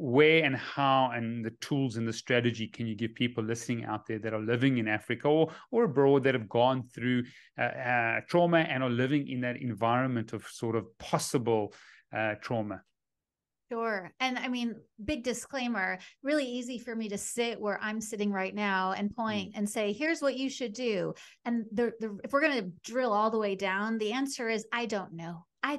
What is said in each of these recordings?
where and how and the tools and the strategy can you give people listening out there that are living in Africa or abroad that have gone through trauma and are living in that environment of sort of possible trauma? Sure. And I mean, big disclaimer, really easy for me to sit where I'm sitting right now and point and say, here's what you should do. And if we're going to drill all the way down, the answer is, I don't know. I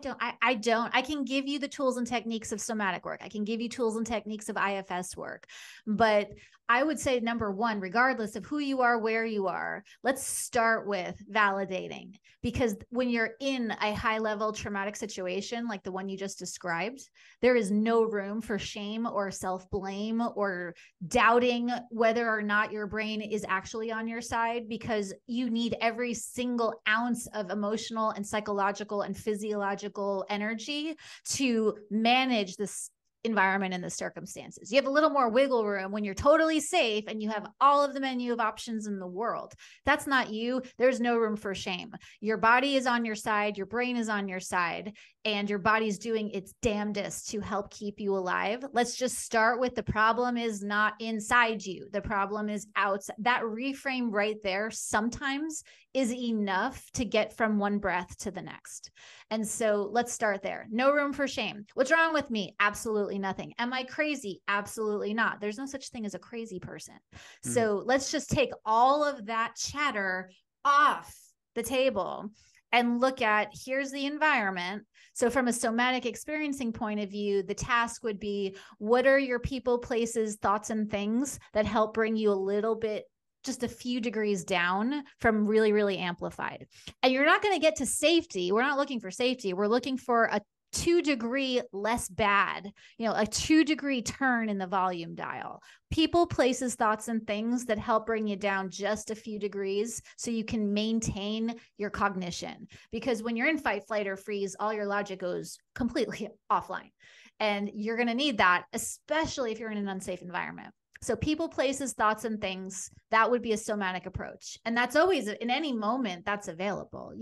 can give you the tools and techniques of somatic work. I can give you tools and techniques of IFS work. But I would say, number one, regardless of who you are, where you are, let's start with validating. Because when you're in a high level traumatic situation, like the one you just described, there is no room for shame or self-blame or doubting whether or not your brain is actually on your side, because you need every single ounce of emotional and psychological and physiological energy to manage this environment and the circumstances. You have a little more wiggle room when you're totally safe and you have all of the menu of options in the world. That's not you. There's no room for shame. Your body is on your side. Your brain is on your side, and your body's doing its damnedest to help keep you alive. Let's just start with the problem is not inside you. The problem is outside. That reframe right there sometimes is enough to get from one breath to the next. And so let's start there. No room for shame. What's wrong with me? Absolutely nothing. Am I crazy? Absolutely not. There's no such thing as a crazy person. So let's just take all of that chatter off the table and look at, here's the environment. So from a somatic experiencing point of view, the task would be, what are your people, places, thoughts, and things that help bring you a little bit, just a few degrees down from really, really amplified? And you're not going to get to safety. We're not looking for safety. We're looking for a 2-degree less bad, a 2-degree turn in the volume dial. People, places, thoughts, and things that help bring you down just a few degrees so you can maintain your cognition. Because when you're in fight, flight, or freeze, all your logic goes completely offline. And you're going to need that, especially if you're in an unsafe environment. So people, places, thoughts, and things, that would be a somatic approach. And that's always, in any moment, that's available.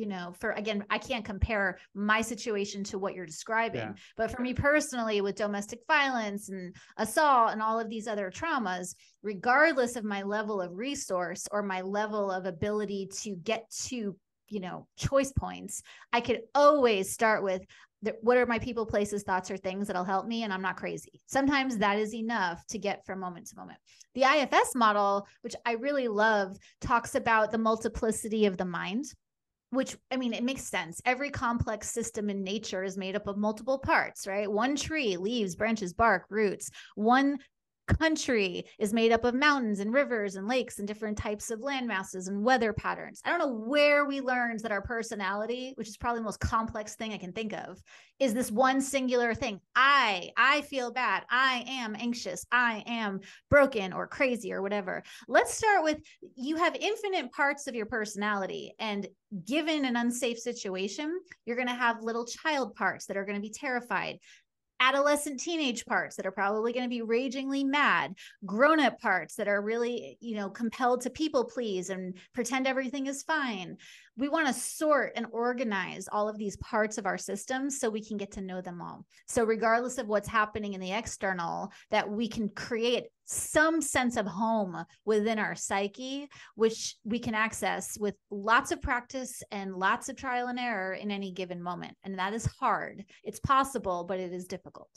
Again, I can't compare my situation to what you're describing, but for me personally, with domestic violence and assault and all of these other traumas, regardless of my level of resource or my level of ability to get to, choice points, I could always start with, what are my people, places, thoughts, or things that'll help me? And I'm not crazy. Sometimes that is enough to get from moment to moment. The IFS model, which I really love, talks about the multiplicity of the mind, which, I mean, it makes sense. Every complex system in nature is made up of multiple parts, right? One tree, leaves, branches, bark, roots. One country is made up of mountains and rivers and lakes and different types of land masses and weather patterns. I don't know where we learned that our personality, which is probably the most complex thing I can think of, is this one singular thing. I feel bad. I am anxious. I am broken or crazy or whatever. Let's start with, you have infinite parts of your personality, and given an unsafe situation, you're going to have little child parts that are going to be terrified, adolescent teenage parts that are probably going to be ragingly mad, grown-up parts that are really, compelled to people please and pretend everything is fine. We want to sort and organize all of these parts of our system so we can get to know them all. So regardless of what's happening in the external, that we can create some sense of home within our psyche, which we can access with lots of practice and lots of trial and error in any given moment. And that is hard. It's possible, but it is difficult.